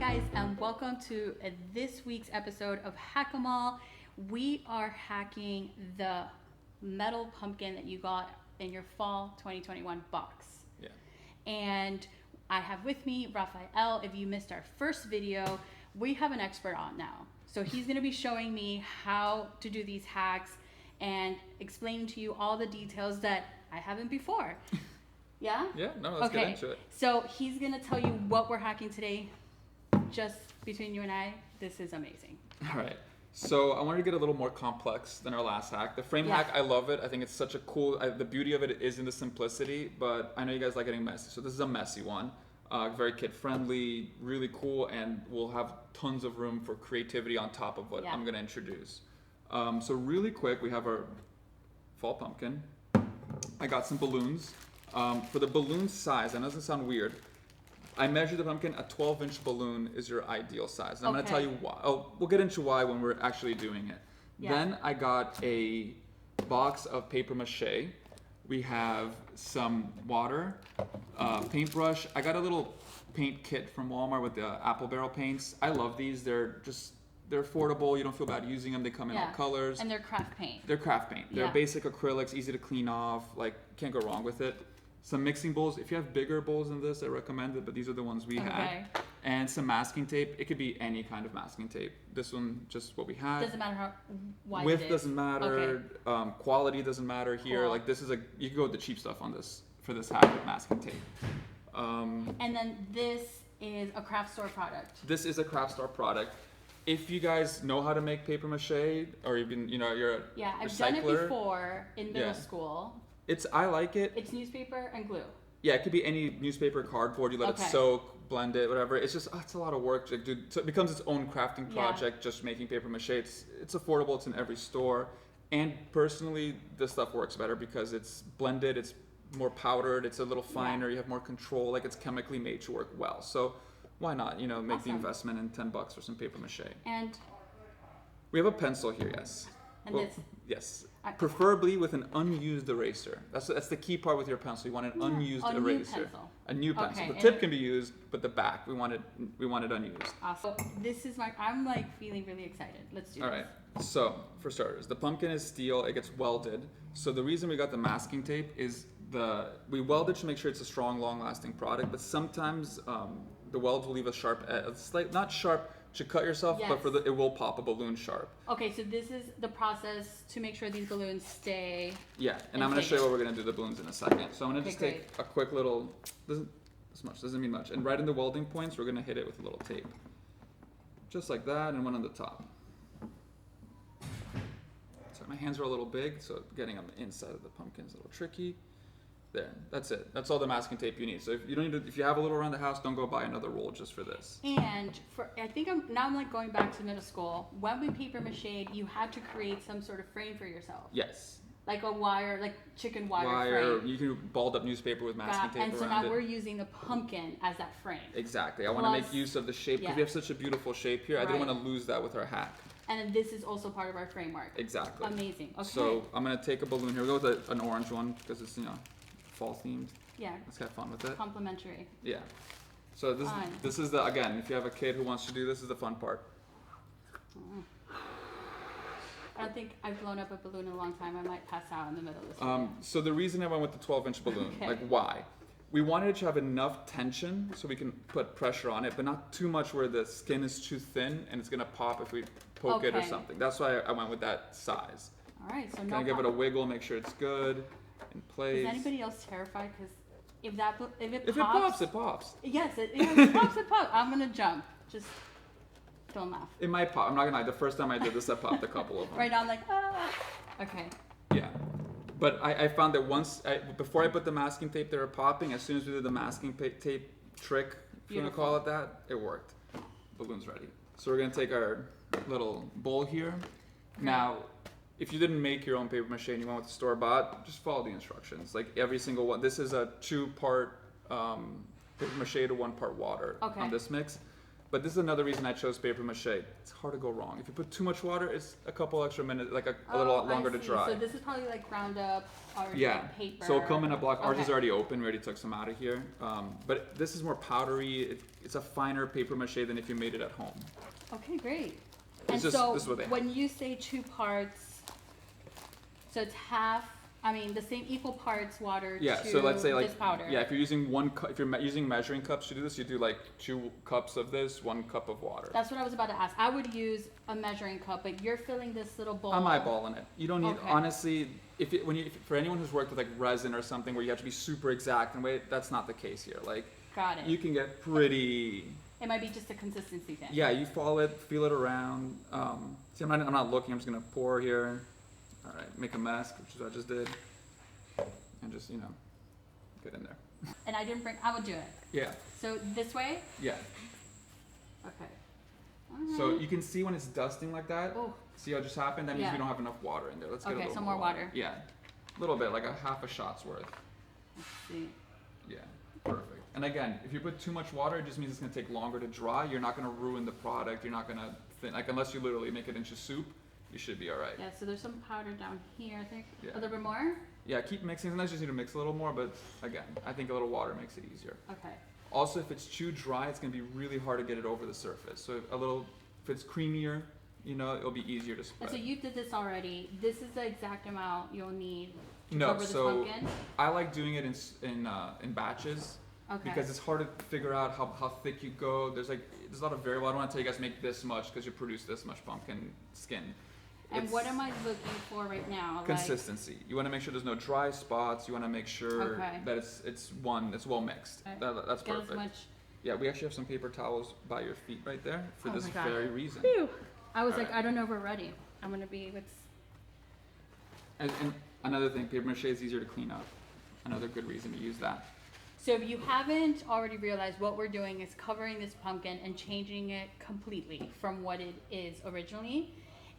guys, and welcome to this week's episode of Hack-A-Mall. We are hacking the metal pumpkin that you got in your fall 2021 box. Yeah. And I have with me Rafael. If you missed our first video, we have an expert on now. So he's going to be showing me how to do these hacks and explaining to you all the details that I haven't before. Yeah? Yeah, no, let's get into it. So he's going to tell you what we're hacking today. Just between you and I, this is amazing. All right. So I wanted to get a little more complex than our last hack. The frame hack, I love it. I think it's such a cool, the beauty of it is in the simplicity, but I know you guys like getting messy. So this is a messy one. Very kid friendly, really cool, and we'll have tons of room for creativity on top of what I'm going to introduce. So really quick, we have our fall pumpkin. I got some balloons. For the balloon size, I know this doesn't sound weird, I measured the pumpkin, a 12-inch balloon is your ideal size. And I'm going to tell you why. Oh, we'll get into why when we're actually doing it. Yeah. Then I got a box of paper mache. We have some water, paintbrush. I got a little paint kit from Walmart with the apple barrel paints. I love these. They're affordable. You don't feel bad using them. They come in all colors. And they're craft paint. They're craft paint. They're basic acrylics, easy to clean off. Like, can't go wrong with it. Some mixing bowls. If you have bigger bowls than this, I recommend it, but these are the ones we had. And some masking tape. It could be any kind of masking tape. This one, just what we had. Doesn't matter how wide width doesn't matter. Quality doesn't matter here. Cool. Like this is you can go with the cheap stuff on this for this hack with masking tape. And then this is a craft store product. This is a craft store product. If you guys know how to make paper mache, or even you're a I've recycler, done it before in middle school. I like it. It's newspaper and glue. Yeah, it could be any newspaper, cardboard. You let it soak, blend it, whatever. It's just it's a lot of work. So it becomes its own crafting project. Just making paper mache. It's affordable. It's in every store. And personally, this stuff works better because it's blended. It's more powdered. It's a little finer. You have more control. Like it's chemically made to work well. So why not? Make the investment in $10 for some paper mache. And we have a pencil here. Yes. And this. Yes. Preferably with an unused eraser. That's the key part with your pencil. You want an unused eraser. A new pencil. The tip can be used, but the back we want it unused. Awesome. This is I'm feeling really excited. Let's do this. All right. So for starters, the pumpkin is steel. It gets welded. So the reason we got the masking tape is we weld it to make sure it's a strong, long-lasting product. But sometimes the welds will leave a sharp, not sharp to cut yourself, but it will pop a balloon sharp. Okay, so this is the process to make sure these balloons stay. Yeah, and I'm going to show you what we're going to do the balloons in a second. So I'm going to just take a quick little, doesn't mean much. And right in the welding points, we're going to hit it with a little tape. Just like that, and one on the top. So my hands are a little big, so getting on the inside of the pumpkin is a little tricky. There, that's it. That's all the masking tape you need. So if you have a little around the house, don't go buy another roll just for this. And I think I'm going back to middle school. When we paper mached, you had to create some sort of frame for yourself. Yes. Like a wire, like chicken wire frame. You can balled up newspaper with masking tape around it. And so now we're using the pumpkin as that frame. Exactly. I want to make use of the shape because we have such a beautiful shape here. I didn't want to lose that with our hack. And then this is also part of our framework. Exactly. Amazing. Okay. So I'm going to take a balloon here. We'll go with an orange one because it's, fall themed. Yeah. Let's have fun with it. Complimentary. Yeah. So this is again, if you have a kid who wants to do this, is the fun part. I don't think I've blown up a balloon in a long time. I might pass out in the middle of this video. So the reason I went with the 12-inch balloon, why? We wanted it to have enough tension so we can put pressure on it, but not too much where the skin is too thin and it's going to pop if we poke it or something. That's why I went with that size. All right, so kind of give it a wiggle, make sure it's good in place. Is anybody else terrified? Because if it pops, it pops. Yes, it pops. I'm going to jump. Just don't laugh. It might pop. I'm not going to lie. The first time I did this, I popped a couple of them. Right now I'm like, Okay. Yeah. But I found that before I put the masking tape, they were popping. As soon as we did the masking tape trick, if you want to call it that, it worked. Balloon's ready. So we're going to take our little bowl here. Now, if you didn't make your own paper mache and you went with the store-bought, just follow the instructions. Like every single one. This is a 2-part paper mache to 1-part water on this mix. But this is another reason I chose paper mache. It's hard to go wrong. If you put too much water, it's a couple extra minutes, like a little longer to dry. So this is probably like ground up or paper. So it'll come in a block. Ours Okay. is already open. We already took some out of here. But this is more powdery. It's a finer paper mache than if you made it at home. Okay, great. It's And just- so this is what they have. when you say 2 parts, so it's half. I mean, the same equal parts water Yeah. to So let's say like this powder. yeah, if you're using 1 cup, if you're using measuring cups to do this, you do like 2 cups of this, 1 cup of water. That's what I was about to ask. I would use a measuring cup, but you're filling this little bowl. I'm eyeballing it. You don't need Okay. honestly. For anyone who's worked with like resin or something where you have to be super exact and wait, that's not the case here. Like Got it. you can get pretty. It might be just a consistency thing. Yeah, you follow it, feel it around. See, I'm not looking. I'm just gonna pour here. All right, make a mess, which is what I just did, and just get in there. And I didn't bring. I would do it. Yeah, So this way. yeah. Okay. So Alright. you can see when it's dusting like that. Oh. See how it just happened? That means Yeah. we don't have enough water in there. Let's get a Okay, little some more water. Yeah, a little bit, like a half a shot's worth. Let's see. Yeah, perfect. And again, if you put too much water, it just means it's gonna take longer to dry. You're not gonna ruin the product. You're not gonna like unless you literally make it into soup, you should be all right. Yeah. So there's some powder down here. I think Yeah. a little bit more. Yeah, keep mixing. Sometimes you just need to mix a little more, but again, I think a little water makes it easier. Okay. Also, if it's too dry, it's gonna be really hard to get it over the surface. So if it's creamier, it'll be easier to And spread. so you did this already. This is the exact amount you'll need to No, cover this so pumpkin. I like doing it in batches Okay. because it's hard to figure out how thick you go. There's a lot of variable. I don't want to tell you guys make this much because you produce this much pumpkin skin. And It's what am I looking for right now? Like, consistency. You want to make sure there's no dry spots. You want to make sure Okay. that it's well mixed. Okay. That's get perfect. as much. Yeah, we actually have some paper towels by your feet right there for Oh this my God. very reason. Phew. I was All like, right. I don't know if we're ready. I'm gonna be with. And another thing, paper mache is easier to clean up. Another good reason to use that. So if you haven't already realized, what we're doing is covering this pumpkin and changing it completely from what it is originally.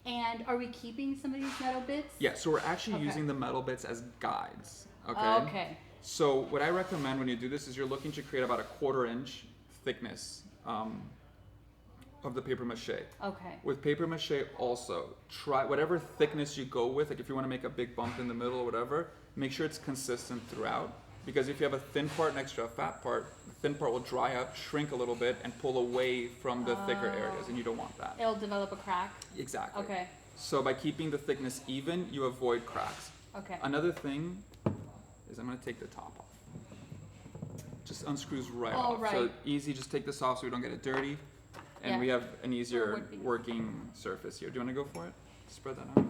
And are we keeping some of these metal bits? Yeah, so we're actually Okay. using the metal bits as guides. Okay. Okay. So what I recommend when you do this is you're looking to create about a 1/4 inch thickness of the paper mache. Okay. With paper mache also, try whatever thickness you go with, like if you want to make a big bump in the middle or whatever, make sure it's consistent throughout. Because if you have a thin part next to a fat part, the thin part will dry up, shrink a little bit, and pull away from the thicker areas, and you don't want that. It'll develop a crack. Exactly. Okay. So by keeping the thickness even, you avoid cracks. Okay. Another thing is I'm going to take the top off. Just unscrews right Oh, off. So right. easy, just take this off so we don't get it dirty. And Yeah. we have an easier would be. working surface here. Do you want to go for it? Spread that out.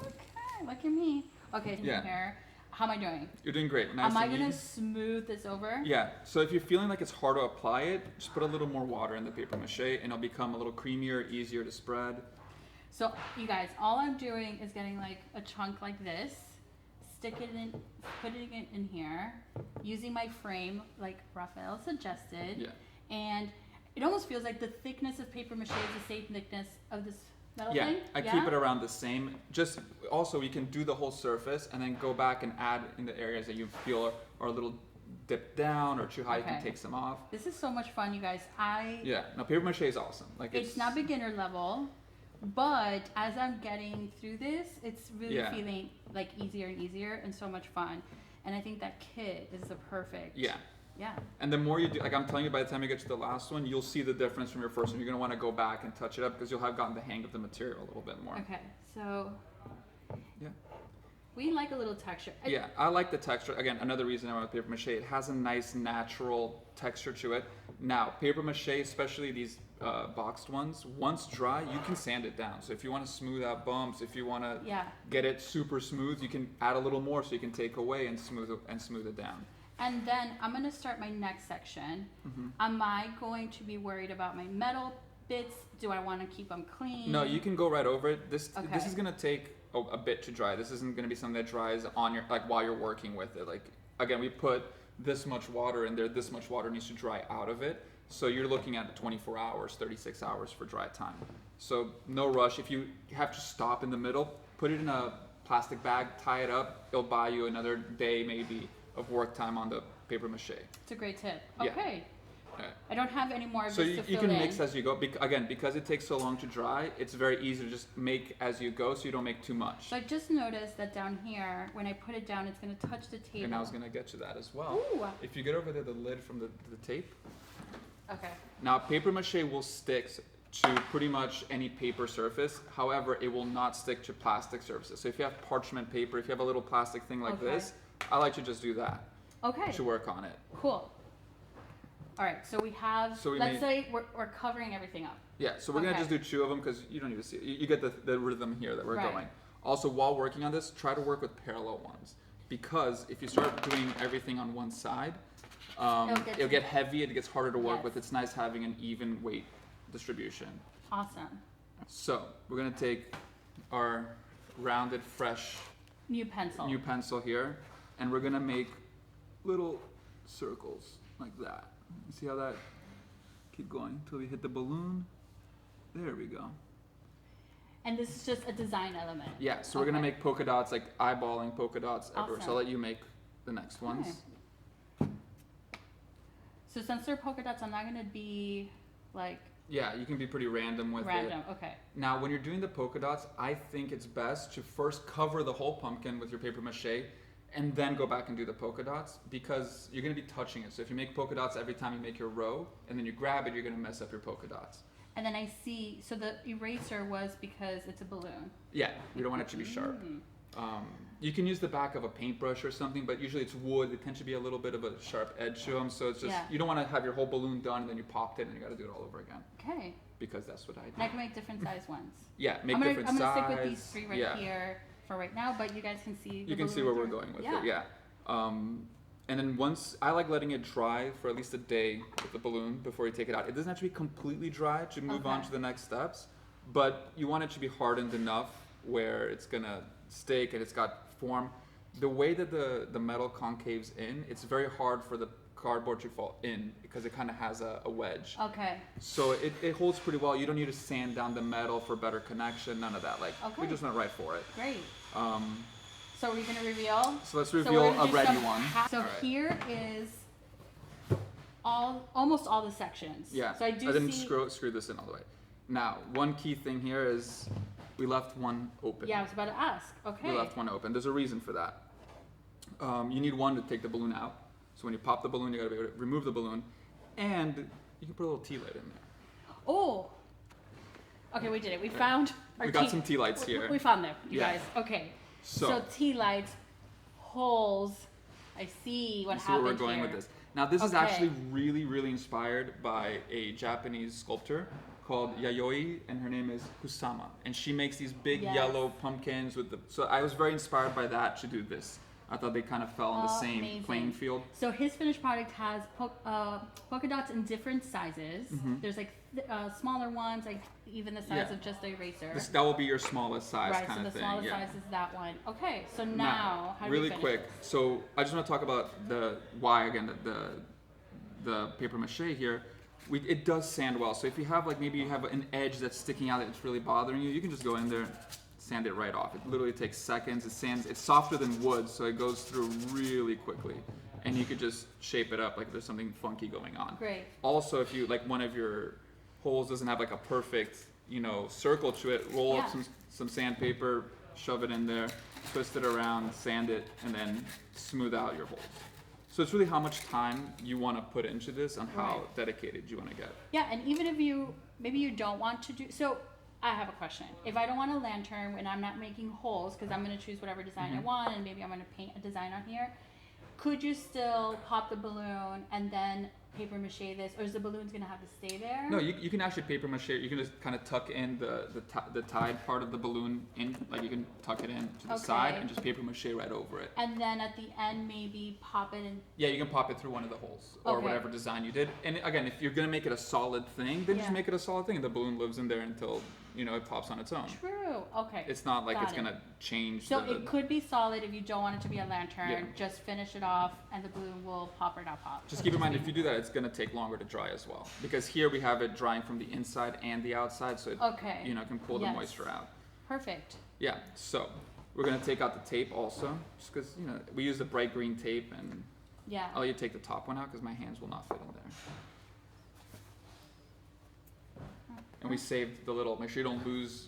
Okay. Look at me. Okay. Yeah. Here. How am I doing? You're doing great. Nice Am I and gonna even. smooth this over? Yeah. So if you're feeling like it's hard to apply it, just put a little more water in the paper mache and it'll become a little creamier, easier to spread. So you guys, all I'm doing is getting like a chunk like this, stick it in, putting it in here, using my frame like Raphael suggested. Yeah. And it almost feels like the thickness of paper mache is the same thickness of this metal Yeah, thing. I keep it around the same. Just also, you can do the whole surface and then go back and add in the areas that you feel are a little dipped down or too high. You Okay. can take some off. This is so much fun, you guys. Yeah, no, paper mache is awesome. Like It's not beginner level, but as I'm getting through this, it's really Yeah. feeling like easier and easier and so much fun. And I think that kit is the perfect. Yeah, Yeah. and the more you do, like I'm telling you, by the time you get to the last one, you'll see the difference from your first one. You're gonna want to go back and touch it up because you'll have gotten the hang of the material a little bit more. Okay. So Yeah. we like a little texture. Yeah, I like the texture. Again, another reason I went with paper mache. It has a nice natural texture to it. Now, paper mache, especially these boxed ones, once dry, you can sand it down. So if you want to smooth out bumps, if you want to Yeah. get it super smooth, you can add a little more so you can take away and smooth it down. And then I'm gonna start my next section. Mm-hmm. Am I going to be worried about my metal bits? Do I want to keep them clean? No, you can go right over it. This Okay. is gonna take a bit to dry. This isn't gonna be something that dries on your while you're working with it. Like again, we put this much water in there. This much water needs to dry out of it. So you're looking at 24 hours, 36 hours for dry time. So no rush. If you have to stop in the middle, put it in a plastic bag, tie it up. It'll buy you another day maybe of work time on the paper mache. It's a great tip. Yeah. Okay. Right. I don't have any more of So this to you fill can in. mix as you go. Again, because it takes so long to dry, it's very easy to just make as you go, so you don't make too much. So I just noticed that down here, when I put it down, it's going to touch the table. And I was gonna get to that as well. Ooh. If you get over there, the lid from the tape. Okay. Now, paper mache will stick to pretty much any paper surface. However, it will not stick to plastic surfaces. So if you have parchment paper, if you have a little plastic thing like this, I like to just do that Okay. to work on it. Cool. All right. So we have. So we let's say we're covering everything up. Yeah. So we're gonna just do 2 of them because you don't need to see it. You get the rhythm here that we're Right. going. Also, while working on this, try to work with parallel ones because if you start doing everything on one side, it'll get heavy. It gets harder to work with. It's nice having an even weight distribution. Awesome. So we're gonna take our rounded, fresh New pencil here, and we're gonna make little circles like that. You see how that? Keep going until we hit the balloon. There we go. And this is just a design element. Yeah. So we're gonna make polka dots, like eyeballing polka dots everywhere. So I'll let you make the next ones. Okay. So since they're polka dots, I'm not gonna be like. Yeah, you can be pretty random with it. Okay. Now, when you're doing the polka dots, I think it's best to first cover the whole pumpkin with your paper mache and then go back and do the polka dots because you're going to be touching it. So if you make polka dots every time you make your row and then you grab it, you're going to mess up your polka dots. And then I see, so the eraser was because it's a balloon. Yeah, you don't want it to be sharp. You can use the back of a paintbrush or something, but usually it's wood. It tends to be a little bit of a sharp edge to them. So it's just, you don't want to have your whole balloon done and then you popped it and you got to do it all over again. Okay. Because that's what I do. And I can make different size ones. Yeah, make different size. I'm going to stick with these 3 right here for right now, but you guys can see. You can see where we're going with it, yeah. And then once, I like letting it dry for at least a day with the balloon before you take it out. It doesn't have to be completely dry to move on to the next steps, but you want it to be hardened enough where it's gonna stick and it's got form. The way that the metal concaves in, it's very hard for the cardboard to fall in because it kind of has a wedge. Okay. So it holds pretty well. You don't need to sand down the metal for better connection, none of that. Like, we just went right for it. Great. So are we going to reveal? So let's reveal a ready one. So here is almost all the sections. Yeah, so I didn't screw this in all the way. Now, one key thing here is we left one open. Yeah, I was about to ask. Okay. We left one open. There's a reason for that. You need one to take the balloon out. So when you pop the balloon, you gotta be able to remove the balloon. And you can put a little tea light in there. Oh. Okay, we did it. We found our got some tea lights here. We found them, you guys. Okay. So tea lights, holes. I see what happened where we're going with this. Now this is actually really, really inspired by a Japanese sculptor called Yayoi, and her name is Kusama. And she makes these big yellow pumpkins with so I was very inspired by that to do this. I thought they kind of fell on the same playing field. So his finished product has polka dots in different sizes. There's like smaller ones, like even the size of just the eraser. That will be your smallest size kind of thing. Right, so the smallest size is that one. Okay, so now how do we finish quick. this? So I just want to talk about the why again. The paper mache here. It does sand well. So if you have maybe you have an edge that's sticking out that's really bothering you, you can just go in there, sand it right off. It literally takes seconds. It's softer than wood, so it goes through really quickly. And you could just shape it up like there's something funky going on. Great. Also, if you one of your holes doesn't have a perfect, circle to it, roll up some sandpaper, shove it in there, twist it around, sand it, and then smooth out your holes. So it's really how much time you want to put into this and how dedicated you want to get. Yeah, and even if maybe you don't want to do so. I have a question. If I don't want a lantern and I'm not making holes because I'm going to choose whatever design I want and maybe I'm going to paint a design on here, could you still pop the balloon and then paper mache this, or is the balloon's going to have to stay there? No, you can actually paper mache. You can just kind of tuck in the tied part of the balloon in, you can tuck it in to the side and just paper mache right over it. And then at the end maybe pop it in. Yeah, you can pop it through one of the holes or whatever design you did. And again, if you're going to make it a solid thing, then just make it a solid thing. The balloon lives in there until it pops on its own. True. Okay. It's not like it's gonna change. So it could be solid if you don't want it to be a lantern. Just finish it off, and the balloon will pop or not pop. Just keep in mind, if you do that, it's gonna take longer to dry as well. Because here we have it drying from the inside and the outside, so it can pull the moisture out. Perfect. Yeah. So we're gonna take out the tape also, just because we use the bright green tape, and I'll let you take the top one out because my hands will not fit in there. and we saved the little. Make sure you don't lose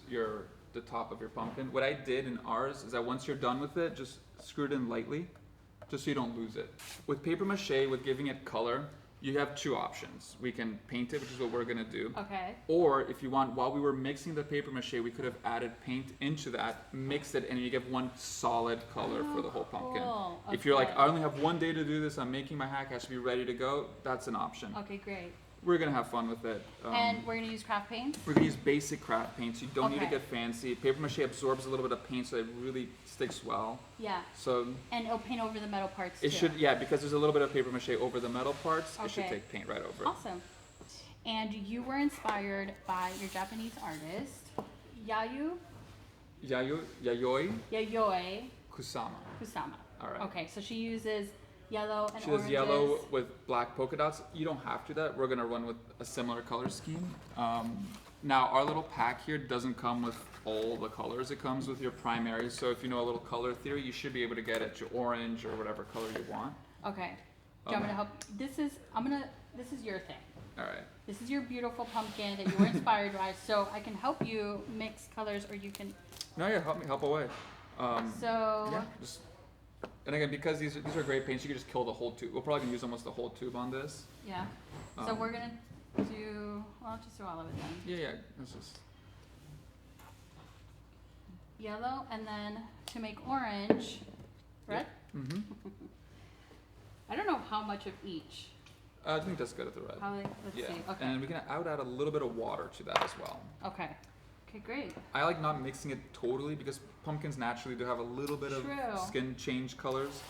the top of your pumpkin. What I did in ours is that once you're done with it, just screw it in lightly, just so you don't lose it. With paper mache, with giving it color, you have two options. We can paint it, which is what we're gonna do. Okay. Or if you want, while we were mixing the paper mache, we could have added paint into that, mixed it, and you get one solid color for the whole pumpkin. Cool. If you're like, Okay. I only have one day to do this, I'm making my hack, I should be ready to go, that's an option. Okay, great. We're gonna have fun with it. And we're gonna use craft paints? We're gonna use basic craft paints. You don't need to Okay. get fancy. Paper mache absorbs a little bit of paint, so it really sticks well. Yeah. So And it'll paint over the metal parts it too. should, yeah, because there's a little bit of paper mache over the metal parts. It should Okay. take paint right over it. Awesome. And you were inspired by your Japanese artist, Yayoi Yayoi Kusama. Kusama. All right. Okay, so she uses yellow and She does oranges. yellow with black polka dots. You don't have to do that. We're gonna run with a similar color scheme. Now our little pack here doesn't come with all the colors. It comes with your primaries. So if you know a little color theory, you should be able to get it your orange or whatever color you want. Okay. Do you want me to help? This is your thing. All right. This is your beautiful pumpkin that you were inspired by, so I can help you mix colors, or you can. No, yeah, help away. So. Yeah, just. And again, because these are great paints, you can just kill the whole tube. We'll probably use almost the whole tube on this. Yeah. So we're gonna do. Well, I'll just do all of it then. Yeah, that's just. Yellow, and then to make orange, red. Mm-hmm. I don't know how much of each. I think that's good at the red. Let's Yeah, see. Okay. and we can add a little bit of water to that as well. Okay. Okay, great. I like not mixing it totally because pumpkins naturally do have a little bit of True. skin change colors.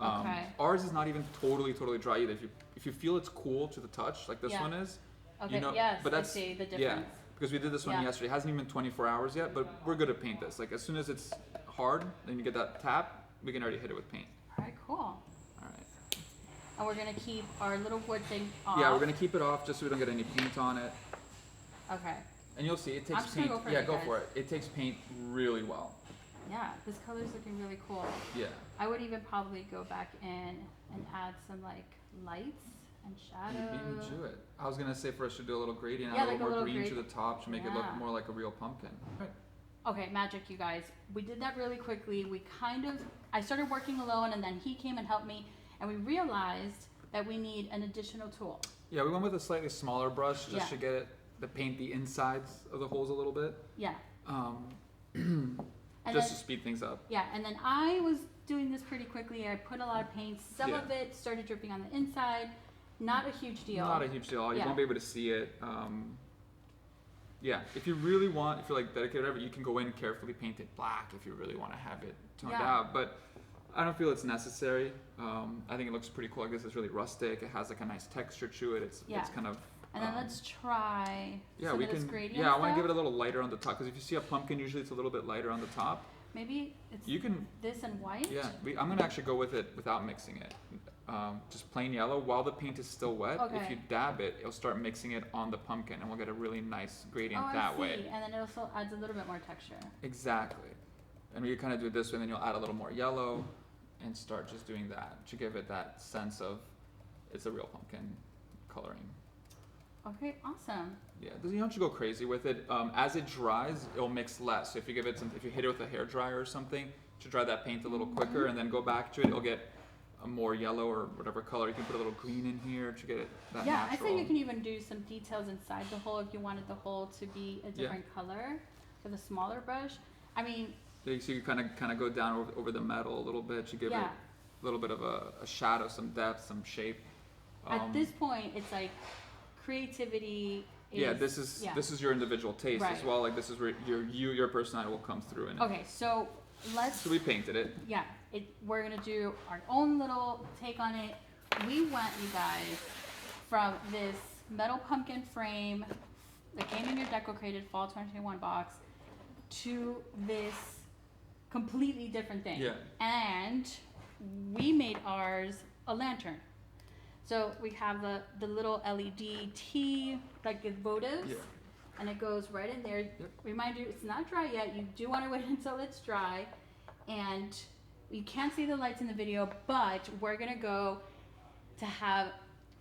Okay. Ours is not even totally dry either. If you feel it's cool to the touch, like this Yeah. one is. Okay. You know, Yes, but I that's, see the difference. Yeah, because we did this one Yeah. yesterday. It hasn't even been 24 hours yet, but we're good at paint this. Like as soon as it's hard, then you get that tap, we can already hit it with paint. All right. Cool. All right. And we're gonna keep our little wood thing off. Yeah, we're gonna keep it off just so we don't get any paint on it. Okay. And you'll see, it I'm takes just gonna paint. go for Yeah, it, go guys. for it. It takes paint really well. Yeah, this color's looking really cool. Yeah. I would even probably go back in and add some like lights and shadows. Even do it. I was gonna say for us to do a little gradient, Yeah, add a like a little more little green to the top to make it look Yeah. more like a real pumpkin. Right. Okay, magic, you guys. We did that really quickly. I started working alone, and then he came and helped me, and we realized that we need an additional tool. Yeah, we went with a slightly smaller brush just Yeah. to get it to paint the insides of the holes a little bit. Yeah. Just And to then, speed things up. yeah, and then I was doing this pretty quickly. I put a lot of paint. Some Yeah. of it started dripping on the inside. Not a huge deal. Not a huge deal. You Yeah. won't be able to see it. Yeah, if you really want, if you're like dedicated, whatever, you can go in and carefully paint it black if you really want to have it toned Yeah. out. But I don't feel it's necessary. I think it looks pretty cool. I guess it's really rustic. It has like a nice texture to it. It's Yeah. kind of. And then let's try Yeah, some we of this can. gradient Yeah, I want to stuff. give it a little lighter on the top because if you see a pumpkin, usually it's a little bit lighter on the top. Maybe it's You can. this and white. Yeah, I'm gonna actually go with it without mixing it. Just plain yellow while the paint is still wet. If Okay. you dab it, it'll start mixing it on the pumpkin, and we'll get a really nice gradient Oh, that I see. way. And then it also adds a little bit more texture. Exactly. And we kind of do it this way, and then you'll add a little more yellow, and start just doing that to give it that sense of it's a real pumpkin coloring. Okay, awesome. Yeah, you don't have to go crazy with it. As it dries, it'll mix less. So if you give it if you hit it with a hair dryer or something to dry that paint a little quicker, and then go back to it, it'll get a more yellow or whatever color. You can put a little green in here to get it that Yeah, natural. I say you can even do some details inside the hole if you wanted the hole to be a different color with a smaller brush. I mean, Yeah, so you kind of go down over the metal a little bit to give it yeah. a little bit of a shadow, some depth, some shape. At this point, it's like creativity. Yeah, this is your individual taste as Right. well. Like this is where your personality will come through in it. Okay, so let's. So we painted it. Yeah, we're gonna do our own little take on it. We went, you guys, from this metal pumpkin frame that came in your Decocrated Fall 2021 box to this completely different thing. Yeah. And we made ours a lantern. So we have the little LED T, like the votives, Yeah. and it goes right in there. Yep. Remind you, it's not dry yet. You do want to wait until it's dry. And you can't see the lights in the video, but we're gonna go to have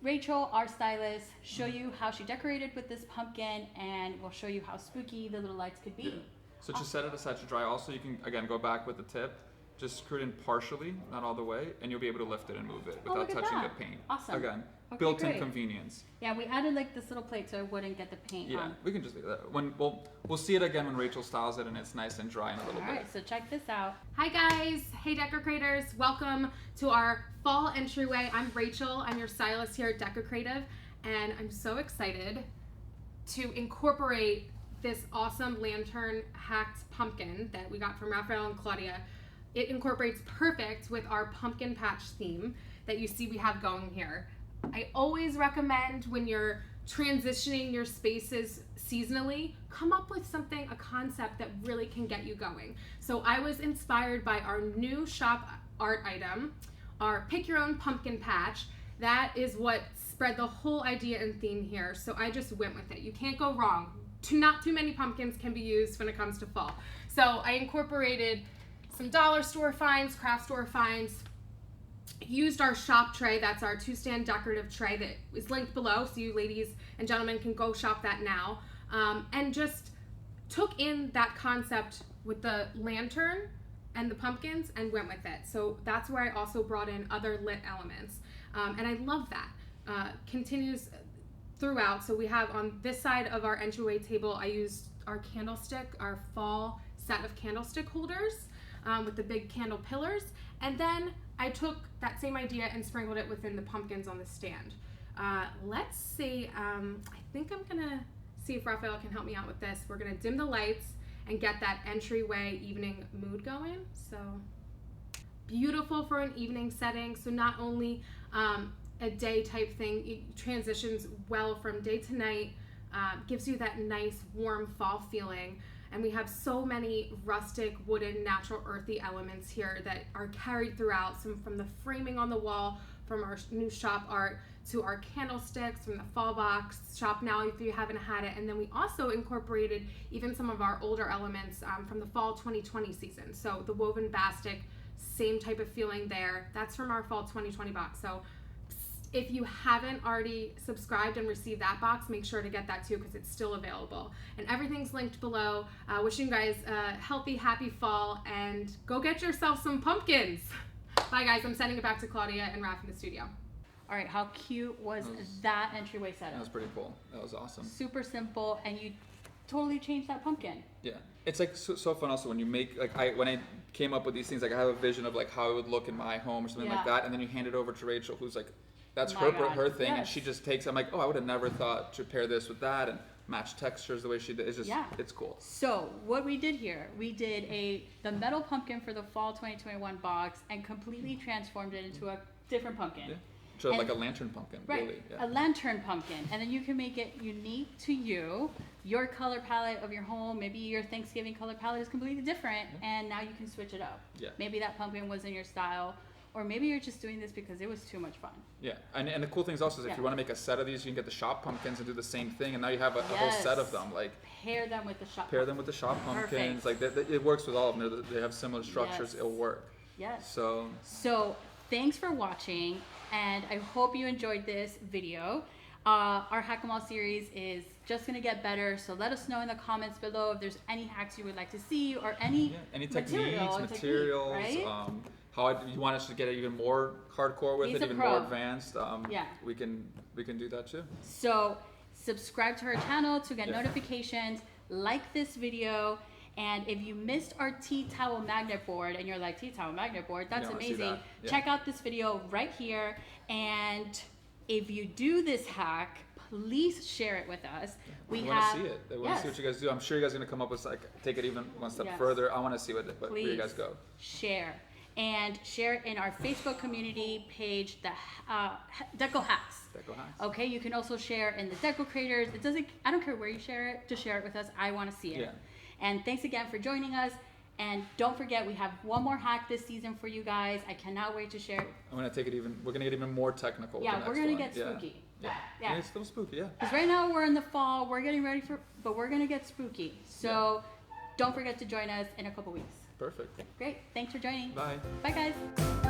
Rachel, our stylist, show you how she decorated with this pumpkin, and we'll show you how spooky the little lights could be. Yeah. So just set it aside to dry. Also, you can, again, go back with the tip. Just screw it in partially, not all the way, and you'll be able to lift it and move it without touching the paint. Awesome. Again, Okay, built-in great. convenience. Yeah, we added like this little plate so it wouldn't get the paint Yeah, on. we can just leave that. When we'll see it again when Rachel styles it and it's nice and dry in a little bit. All right, so check this out. Hi guys, hey Decocrators, welcome to our fall entryway. I'm Rachel, I'm your stylist here at Decocrated, and I'm so excited to incorporate this awesome lantern hacked pumpkin that we got from Raphael and Claudia. It incorporates perfect with our pumpkin patch theme that you see we have going here. I always recommend when you're transitioning your spaces seasonally, come up with something, a concept that really can get you going. So I was inspired by our new shop art item, our pick your own pumpkin patch. That is what spread the whole idea and theme here. So I just went with it. You can't go wrong. Not too many pumpkins can be used when it comes to fall. So I incorporated some dollar store finds, craft store finds, used our shop tray. That's our 2-stand decorative tray that is linked below, so you ladies and gentlemen can go shop that now. And just took in that concept with the lantern and the pumpkins and went with it. So that's where I also brought in other lit elements. And I love that. Continues throughout. So we have on this side of our entryway table, I used our candlestick, our fall set of candlestick holders with the big candle pillars. And then I took that same idea and sprinkled it within the pumpkins on the stand. Let's see, I think I'm gonna see if Raphael can help me out with this. We're gonna dim the lights and get that entryway evening mood going. So beautiful for an evening setting. So not only a day type thing, it transitions well from day to night, gives you that nice warm fall feeling. And we have so many rustic, wooden, natural, earthy elements here that are carried throughout, some from the framing on the wall, from our new shop art, to our candlesticks, from the fall box, shop now if you haven't had it. And then we also incorporated even some of our older elements from the fall 2020 season. So the woven bastic, same type of feeling there. That's from our fall 2020 box. So if you haven't already subscribed and received that box, make sure to get that too because it's still available. And everything's linked below. Wishing you guys a healthy, happy fall, and go get yourself some pumpkins. Bye guys, I'm sending it back to Claudia and Raph in the studio. All right, how cute was that entryway setup? That was pretty cool. That was awesome. Super simple, and you totally changed that pumpkin. Yeah, it's like so fun also when you make, like, when I came up with these things, like I have a vision of like how it would look in my home or something like that, and then you hand it over to Rachel, who's like, that's her thing, and she just takes. I'm like, oh, I would have never thought to pair this with that and match textures the way she did. It's just, it's cool. So what we did here, we did the metal pumpkin for the fall 2021 box and completely transformed it into a different pumpkin. Yeah. So like a lantern pumpkin, right? Really. Yeah. A lantern pumpkin, and then you can make it unique to you. Your color palette of your home, maybe your Thanksgiving color palette is completely different, and now you can switch it up. Yeah. Maybe that pumpkin was in your style. Or maybe you're just doing this because it was too much fun. Yeah, and the cool thing is also is if you want to make a set of these, you can get the shop pumpkins and do the same thing, and now you have a whole set of them. Like pair them with the shop. Pair them with the shop pumpkins. Like it works with all of them. They have similar structures. It'll work. Yes. So thanks for watching, and I hope you enjoyed this video. Our Hack 'em All series is just gonna get better, so let us know in the comments below if there's any hacks you would like to see or any materials, right? How you want us to get it even more hardcore with it, even more advanced. We can do that too. So subscribe to our channel to get notifications, like this video, and if you missed our tea towel magnet board and you're like, tea towel magnet board, that's amazing. Check out this video right here, and if you do this hack, please share it with us. We want to see it. I want to see what you guys do. I'm sure you guys are going to come up with, like, take it even one step further. I want to see where you guys go. Share. And share it in our Facebook community page, the Deco Hacks. Deco Hacks. Okay, you can also share in the Deco Creators. I don't care where you share it, just share it with us. I want to see it. Yeah. And thanks again for joining us. And don't forget, we have one more hack this season for you guys. I cannot wait to share it. We're gonna get even more technical. Yeah, we're gonna get spooky. Yeah. It's still spooky, yeah. Because right now we're in the fall, we're getting ready but we're gonna get spooky. So don't forget to join us in a couple weeks. Perfect. Great, thanks for joining. Bye. Bye guys.